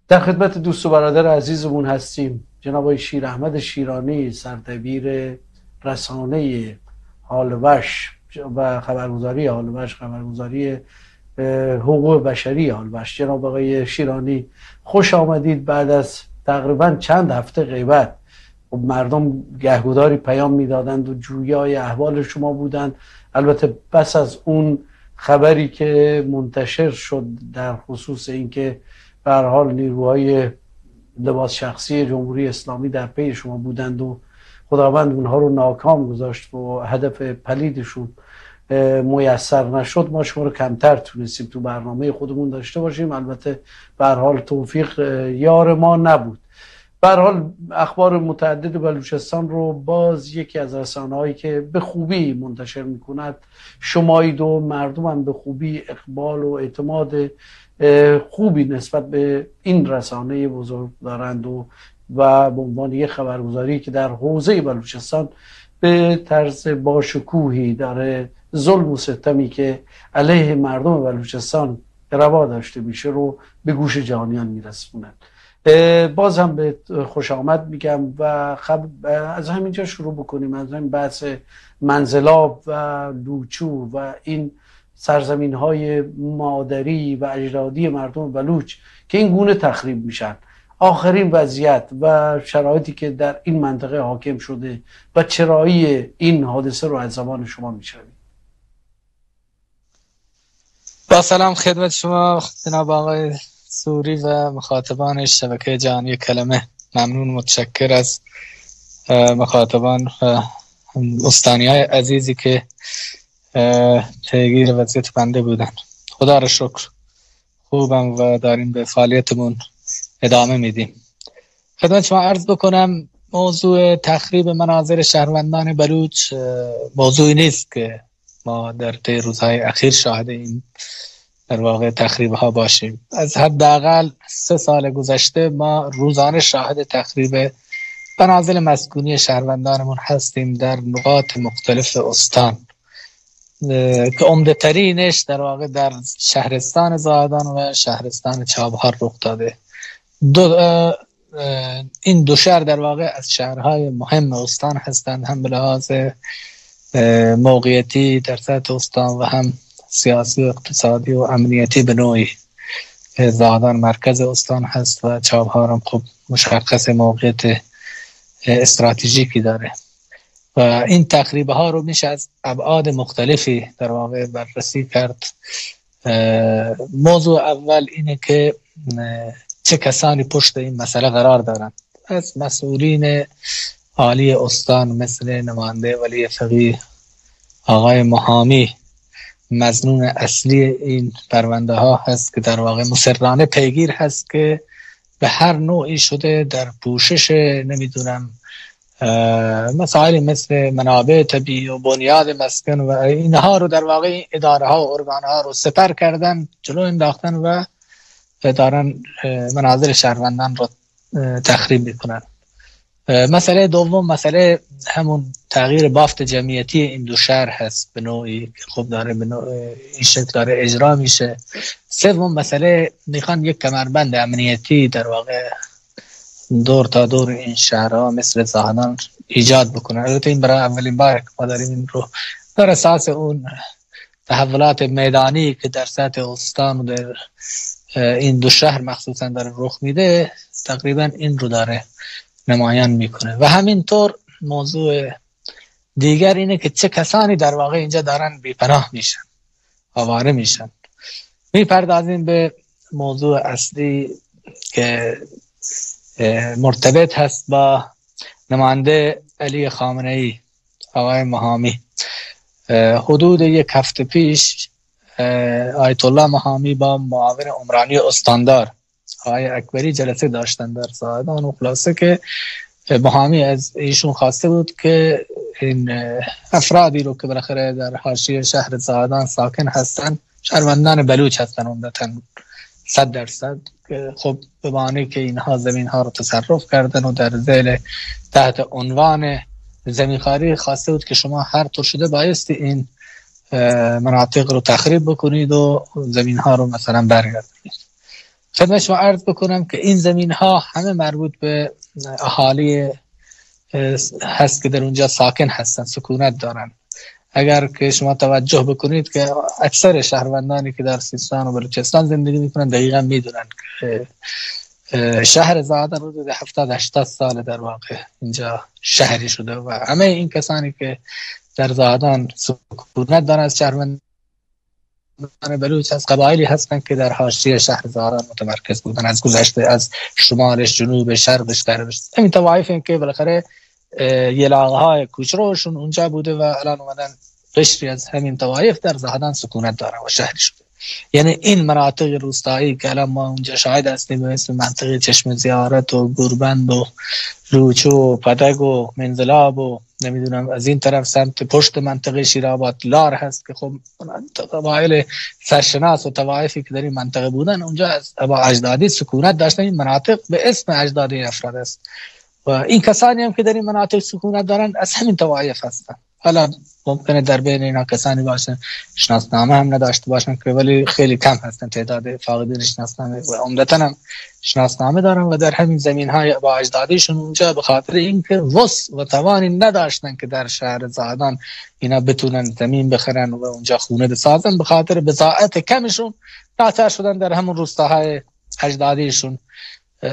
در خدمت دوست و برادر عزیزمون هستیم. جناب آقای شیر احمد شیرانی، سردبیر رسانه هالوش و خبرگزاری هالوش، خبرگزاری حقوق بشری هالوش. جناب آقای شیرانی خوش آمدید. بعد از تقریبا چند هفته غیبت مردم گهگداری پیام میدادند و جویای احوال شما بودند. البته پس از اون خبری که منتشر شد در خصوص اینکه به هر حال نیروهای لباس شخصی جمهوری اسلامی در پی شما بودند و خداوند اونها رو ناکام گذاشت و هدف پلیدشون میسر نشد، ما شما رو کمتر تونستیم تو برنامه خودمون داشته باشیم. البته به هر حال توفیق یار ما نبود. به هر حال اخبار متعدد بلوچستان رو باز یکی از رسانه‌هایی که به خوبی منتشر میکند شمایید و مردم هم به خوبی اقبال و اعتماد خوبی نسبت به این رسانه بزرگ دارند و به عنوان یک خبرگزاری که در حوزه بلوچستان به طرز باشکوهی داره ظلم و ستمی که علیه مردم بلوچستان روا داشته میشه رو به گوش جهانیان میرسونند. باز هم به خوش آمد میگم و از همینجا شروع بکنیم، از همین بحث منزلاب و لوچو و این سرزمین های مادری و اجدادی مردم بلوچ که این گونه تخریب میشن. آخرین وضعیت و شرایطی که در این منطقه حاکم شده و چرایی این حادثه رو از زبان شما میشنویم. با سلام خدمت شما جناب آقای سوری و مخاطبان شبکه جهانی کلمه. ممنون، متشکر از مخاطبان و استانیای عزیزی که پیگیر وضعیت بنده بودن. خدا را شکر خوبم و داریم به فعالیتمون ادامه میدیم. خدمت شما عرض بکنم موضوع تخریب مناظر شهروندان بلوچ موضوعی نیست که ما در طی روزهای اخیر شاهد این در واقع تخریب ها باشیم. از حداقل 3 سال گذشته ما روزانه شاهد تخریب منازل مسکونی شهروندانمون هستیم در نقاط مختلف استان که عمده ترینش در واقع در شهرستان زاهدان و شهرستان چابهار رخ داده. این دو شهر در واقع از شهرهای مهم استان هستند، هم به لحاظ موقعیتی در سطح استان و هم سیاسی و اقتصادی و امنیتی به نوعی. زاهدان مرکز استان هست و چابهار هم خب مشخص موقعیت استراتژیکی داره و این تخریب ها رو میشه از ابعاد مختلفی در واقع بررسی کرد. موضوع اول اینه که چه کسانی پشت این مسئله قرار دارند. از مسئولین عالی استان مثل نماینده ولی فقیه آقای محامی مظنون اصلی این پرونده ها هست که در واقع مصرانه پیگیر هست که به هر نوعی شده در پوشش نمیدونم مسائل مثل منابع طبیعی و بنیاد مسکن و اینها رو در واقع اداره ها و ارگان ها رو سپر کردن، جلو انداختن و دارن مناظر شهروندان رو تخریب میکنن. مسئله دوم مسئله همون تغییر بافت جمعیتی این دو شهر هست به نوعی که خب داره به نوع این شکل داره اجرا میشه. سوم مسئله میخوان یک کمربند امنیتی در واقع دور تا دور این شهرها مثل زاهدان ایجاد بکنن. البته این برای اولین بار ما داریم این رو بر اساس اون تحولات میدانی که در سطح استان و در این دو شهر مخصوصا داره رخ میده تقریبا این رو داره نمایان میکنه. و همینطور موضوع دیگر اینه که چه کسانی در واقع اینجا دارن بیپناه میشن، آواره میشن. میپردازیم به موضوع اصلی که مرتبط هست با نماینده علی خامنه ای آقای محامی. حدود 1 هفته پیش آیت الله محامی با معاون عمرانی استاندار آقای اکبری جلسه داشتن در زاهدان و خلاصه که محامی از ایشون خواسته بود که این افرادی رو که بالاخره در حاشیه شهر زاهدان ساکن هستن شهروندان بلوچ هستن عمدتاً 100% که خب به معنی که اینها زمین ها رو تصرف کردن و در ذیل تحت عنوان زمینخواری خواسته بود که شما هر طور شده بایستی این مناطق رو تخریب بکنید و زمین ها رو مثلا برگردونید. خدمت شما عرض بکنم که این زمین ها همه مربوط به اهالی هست که در اونجا ساکن هستن، سکونت دارن. اگر که شما توجه بکنید که اکثر شهروندانی که در سیستان و بلوچستان زندگی میکنن دقیقا میدونن که شهر زاهدان حدود 70-80 سال در واقع اینجا شهری شده و همه این کسانی که در زاهدان سکونت دارن از شهروندان بلوچ از قبایلی هستند که در حاشیه شهر زاهدان متمرکز بودن، از گذشته از شمالش، جنوب، شرقش، غربش. همین طوایف این که بالاخره یلاقه‌های کوچروشون اونجا بوده و الان اومدن قشری از همین طوایف در زاهدان سکونت دارن و شهری شده. یعنی این مناطق روستایی که الان ما اونجا شاهد هستیم، مثل منطقه چشم زیارت و گوربند و لوچو و پدگ و منزلاب و نمیدونم از این طرف سمت پشت منطقه شیرآباد لار هست که خب قبایل سرشناس و طوایفی که در این منطقه بودن اونجا از اجدادی سکونت داشتن. این مناطق به اسم اجدادی افراد است و این کسانی هم که در این مناطق سکونت دارن از همین طوایف هستن. حالا ممکنه در بین اینا کسانی باشن شناسنامه هم نداشته باشن که ولی خیلی کم هستن تعداد فاقدین شناسنامه و عمدتاً هم شناسنامه دارن و در همین زمین‌های با اجدادیشون اونجا به خاطر اینکه وس و توانی نداشتن که در شهر زاهدان اینا بتونن زمین بخرن و اونجا خونه بسازن، به خاطر بضاعت کمشون ناچار شدن در همون روستاهای اجدادیشون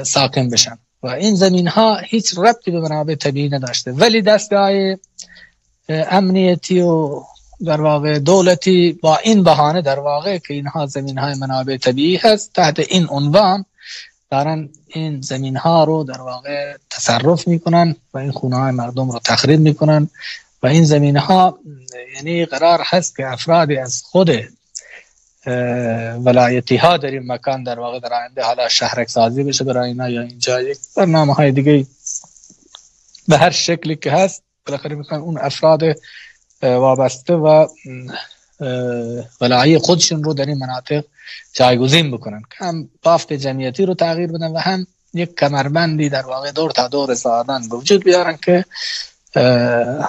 ساکن بشن و این زمین‌ها هیچ ربطی به منابع طبیعی نداشته. ولی دستگاه امنیتی و در واقع دولتی با این بهانه در واقع که اینها زمین‌های منابع طبیعی هست تحت این عنوان دارن این زمین‌ها رو در واقع تصرف میکنن و این خونه‌های مردم رو تخریب میکنن و این زمین‌ها یعنی قرار هست که افرادی از خود ولایتی ها در این مکان در واقع در آینده حالا شهرک سازی بشه برای اینا یا اینجا یک برنامه‌های دیگه به هر شکلی که هست بالاخره میخوان اون افراد وابسته و ولایی خودشون رو در این مناطق جایگزین بکنن که هم بافت جمعیتی رو تغییر بدن و هم یک کمربندی در واقع دور تا دور زاهدان به وجود بیارن که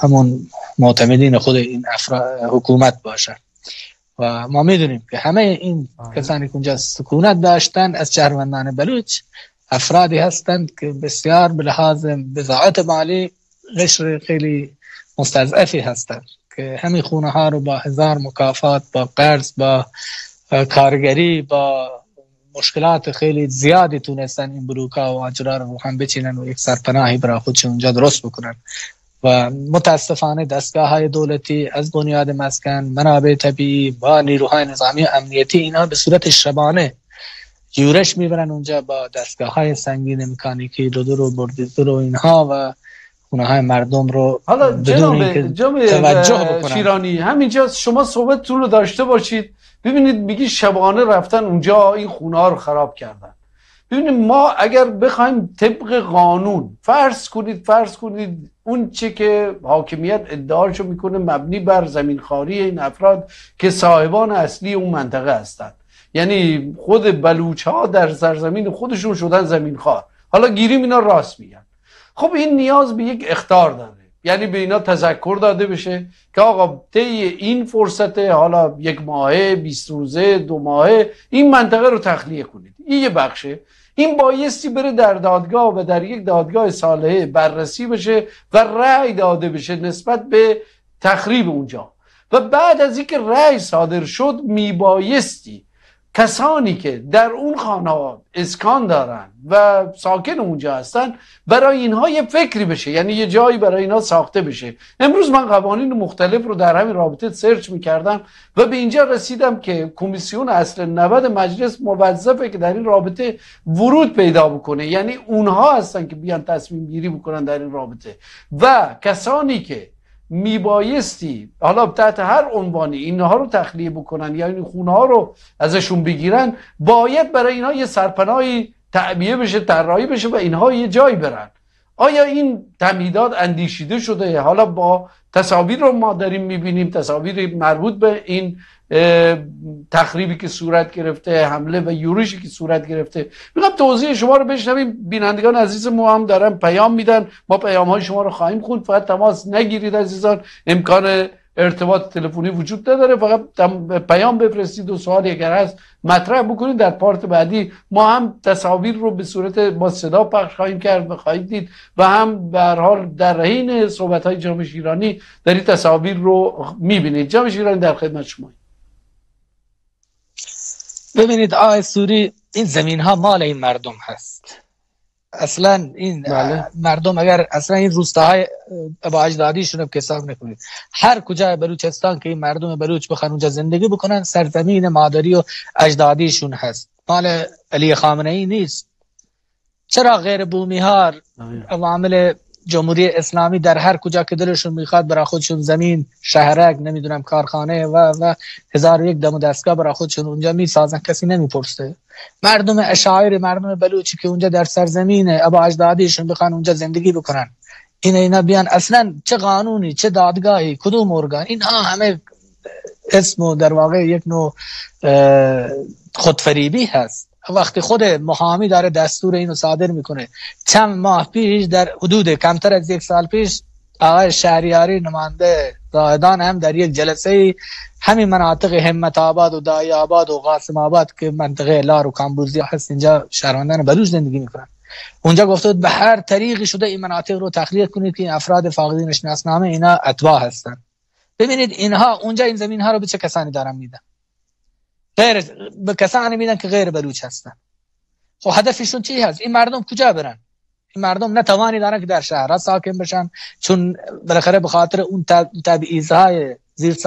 همون معتمدین خود این حکومت باشن. و ما میدونیم که همه این کسانی که اونجا سکونت داشتن از شهروندان بلوچ افرادی هستند که بسیار به لحاظ بضاعت مالی قشر خیلی مستضعفی هستند که همین خونه ها رو با هزار مکافات، با قرض، با کارگری، با مشکلات خیلی زیادی تونستن این بلوکا و آجرا رو هم بچینن و یک سرپناهی برای خودشون اونجا درست بکنن و متاسفانه دستگاه های دولتی از بنیاد مسکن، منابع طبیعی با نیروهای نظامی و امنیتی اینا به صورت شبانه یورش میبرن اونجا با دستگاه های سنگین مکانیکی دودر و بردیدر و اینها و خونه های مردم رو حالا بدون توجه بکنن. شیرانی همینجا شما صحبتتون رو داشته باشید. ببینید میگی شبانه رفتن اونجا این خونه ها رو خراب کردن. ببینید ما اگر بخوایم طبق قانون فرض کنید اون چه که حاکمیت ادعاشو میکنه مبنی بر زمینخواری این افراد که صاحبان اصلی اون منطقه هستن، یعنی خود بلوچ ها در سرزمین خودشون شدن زمینخوار، حالا گیریم اینا راست میگن. خب این نیاز به یک اخطار داره، یعنی به اینا تذکر داده بشه که آقا طی این فرصت حالا 1 ماهه 20 روزه 2 ماهه این منطقه رو تخلیه کنید. این یه بخشه. این بایستی بره در دادگاه و در یک دادگاه صالحه بررسی بشه و رأی داده بشه نسبت به تخریب اونجا و بعد از اینکه رأی صادر شد میبایستی کسانی که در اون خانه اسکان دارن و ساکن اونجا هستن برای اینها یه فکری بشه، یعنی یه جایی برای اینها ساخته بشه. امروز من قوانین مختلف رو در همین رابطه سرچ میکردم و به اینجا رسیدم که کمیسیون اصل 90 مجلس موظفه که در این رابطه ورود پیدا بکنه، یعنی اونها هستن که بیان تصمیم گیری بکنن در این رابطه و کسانی که میبایستی حالا تحت هر عنوانی اینها رو تخلیه بکنن یا این خونه ها رو ازشون بگیرن باید برای اینها یه سرپناهی تعبیه بشه، طراحی بشه و اینها یه جایی برن. آیا این تمهیدات اندیشیده شده؟ حالا با تصاویر رو ما داریم میبینیم، تصاویر مربوط به این تخریبی که صورت گرفته، حمله و یورشی که صورت گرفته. میگم توضیح شما رو بشنویم. بینندگان عزیز ما هم دارن پیام میدن، ما پیام های شما رو خواهیم خوند، فقط تماس نگیرید عزیزان، امکان ارتباط تلفنی وجود نداره، فقط پیام بفرستید و سوالی اگر هست مطرح بکنید. در پارت بعدی ما هم تصاویر رو به صورت با صدا پخش خواهیم کرد و خواهید دید و هم به هر حال در حین صحبت‌های جناب شیرانی در این تصاویر رو می‌بینید. جناب شیرانی در خدمت شما. ببینید آقای سوری، این زمین ها مال این مردم هست. اصلا این مردم اگر اصلا این روستاهای ابا اجدادیشون رو حساب نکنید، هر کجای بلوچستان که این مردم بلوچ بخوان اونجا زندگی بکنن سرزمین مادری و اجدادیشون هست، مال علی خامنه ای نیست. چرا غیر بومی ها عوامل جمهوری اسلامی در هر کجا که دلشون میخواد برای خودشون زمین، شهرک، نمیدونم کارخانه و 1001 دم و دستگاه برای خودشون اونجا میسازن؟ کسی نمیپرسه. مردم اشاعره، مردم بلوچی که اونجا در سرزمین ابا اجدادیشون بخوان اونجا زندگی بکنن، اینا بیان اصلا چه قانونی، چه دادگاهی، کدوم ارگان، اینها همه اسم و در واقع یک نوع خودفریبی هست. وقتی خود محامی داره دستور اینو صادر میکنه، چند ماه پیش در حدود کمتر از 1 سال پیش آقای شهریاری نماینده زاهدان هم در یک جلسه همین مناطق همت آباد و دایی آباد و قاسم آباد که منطقه لار و کامبوزی هست، اینجا شهروندان بلوچ زندگی میکنن، اونجا گفته بود به هر طریقی شده این مناطق رو تخلیه کنید که این افراد فاقدین شناسنامه اینا اتباع هستن. ببینید اینها اونجا این زمین ها رو به چه کسانی دارن میدن؟ غیر به کسانی میدن که غیر بلوچ هستن. خب هدفشون چی هست؟ این مردم کجا برن؟ این مردم نتوانی دارن که در شهرها ساکن بشن، چون بالاخره به خاطر اون تبعیض‌های زیر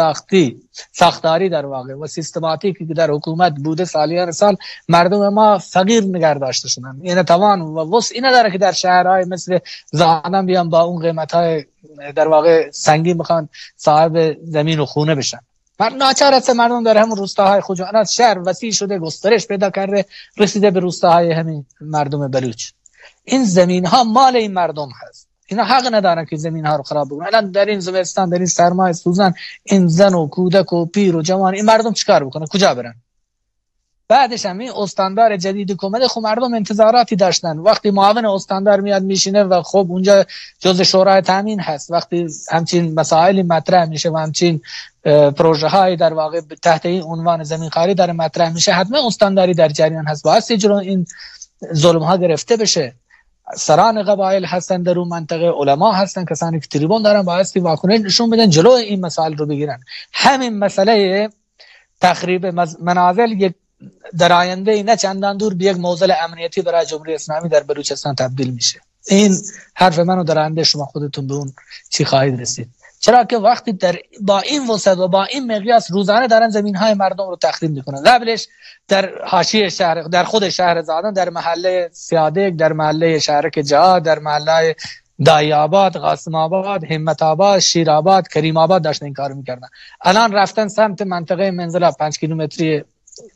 ساختاری در واقع و سیستماتیکی که در حکومت بوده سالیان سال، مردم ما فقیر نگه داشته شدن. این توان و وسع نداره که در شهرهای مثل زاهدان بیان با اون قیمت‌های در واقع سنگین بخوان صاحب زمین و خونه بشن. ناچار است مردم در همون روستاهای خجالت شهر وسیع شده، گسترش پیدا کرده، رسیده به روستاهای همین مردم بلوچ. این زمین ها مال این مردم هست، اینا حق ندارن که زمین ها رو خراب بکنن. الان در این زمستان، در این سرمای سوزان، این زن و کودک و پیر و جوان، این مردم چیکار بکنن؟ کجا برن؟ بعدش هم این استاندار جدید کومده، خب مردم انتظاراتی داشتن. وقتی معاون استاندار میاد میشینه و خب اونجا جزء شورای تامین هست، وقتی همچین مسائلی مطرح میشه و همچین پروژه های در واقع تحت این عنوان زمین خاری در مطرح میشه، حتما استانداری در جریان هست، باعث اجرا این ظلم ها گرفته بشه. سران قبایل هستن در اون منطقه، علما هستن، کسانی که تریبون دارن، باعث واکنش نشون بدن جلو این مسائل رو بگیرن. همین مسئله تخریب منازل یک در آینده نه چندان دور به یک موزل امنیتی برای جمهوری اسلامی در بلوچستان تبدیل میشه. این حرف منو در آینده شما خودتون به اون چی خواهید رسید. چرا که وقتی با این وسعت و با این مقیاس روزانه دارن زمین‌های مردم رو تخریب میکنن. قبلش در حاشیه شهر، در خود شهر زادان، در محله سیادک، در محله شهرک جهاد، در محله دایی آباد، قاسم آباد، همت آباد، شیر آباد، کریم آباد داشتن این کارو میکردن. الان رفتن سمت منطقه منزل 5 کیلومتری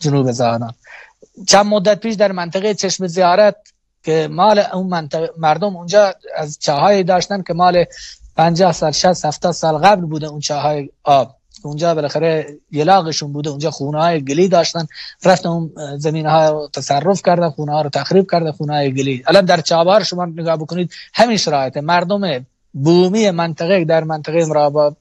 جنوب زادان. چند مدت پیش در منطقه چشم زیارت که مال اون منطقه مردم اونجا از چاهای داشتن که مال 50 سال 60 70 سال قبل بوده، اون چاهای آب اونجا بالاخره یلاقشون بوده، اونجا خونه‌های گلی داشتن، رفتن اون زمین‌ها رو تصرف کردن، خونه‌ها رو تخریب کردن، خونه‌های گلی. الان در چابهار شما نگاه بکنید همین شرایط، مردم بومی منطقه در منطقه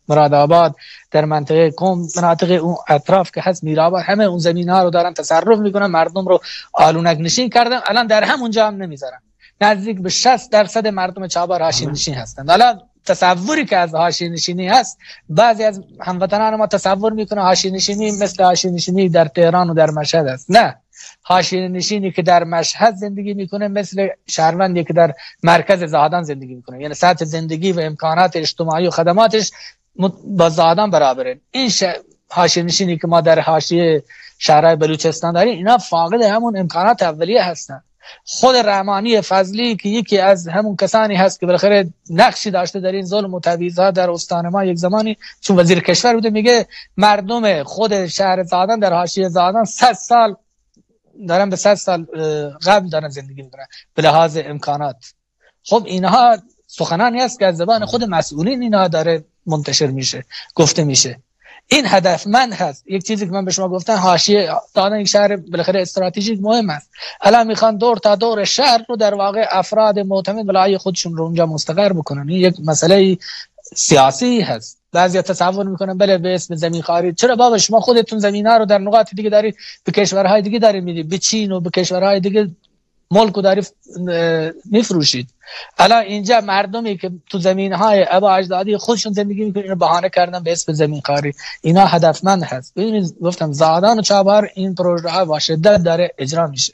مرادآباد، در منطقه قم، مناطق اون اطراف که هست میرآباد، همه اون زمین‌ها رو دارن تصرف میکنن، مردم رو آلونک نشین کردن. الان در همونجا هم نمیذارن. نزدیک به 60% مردم چابهار حاشیه نشین هستند. حالا تصوری که از حاشیه نشینی هست، بعضی از هموطنان ما تصور میکنه حاشیه نشینی مثل حاشیه نشینی در تهران و در مشهد است. نه، حاشیه نشینی که در مشهد زندگی میکنه مثل شهروندی که در مرکز زاهدان زندگی میکنه، یعنی سطح زندگی و امکانات اجتماعی و خدماتش با زاهدان برابره. این حاشیه نشینی که ما در حاشیه شهرهای بلوچستان داریم، اینا فاقد همون امکانات اولیه هستن. خود رحمانی فضلی که یکی از همون کسانی هست که بالاخره نقشی داشته در این ظلم و تبعیض‌ها در استان ما، یک زمانی چون وزیر کشور بوده، میگه مردم خود شهر زاهدان در حاشیه زاهدان 100 سال دارن، به 100 سال قبل دارن زندگی میکنن به لحاظ امکانات. خب اینها سخنانی است که از زبان خود مسئولین اینها داره منتشر میشه، گفته میشه. این هدفمند هست. یک چیزی که من به شما گفتم، حاشیه دادن یک شهر بالاخره استراتژیک مهم است. الان میخوان دور تا دور شهر رو در واقع افراد معتمد ولای خودشون رو اونجا مستقر بکنن. این یک مسئله سیاسی هست. بعضیا تصور میکنن بله به اسم زمین خواری. چرا بابا شما خودتون زمینا رو در نقاط دیگه دارید به کشورهای دیگه دارید میدید، به چین و به کشورهای دیگه ملکو دارید میفروشید. الان اینجا مردمی که تو زمینهای ابا اجدادی خودشون زندگی میکنن اینو بهانه کردن به اسم زمین خواری. اینا هدفمند هست. ببینید گفتم زادان و چابهار این پروژه ها با شدت داره اجرا میشه.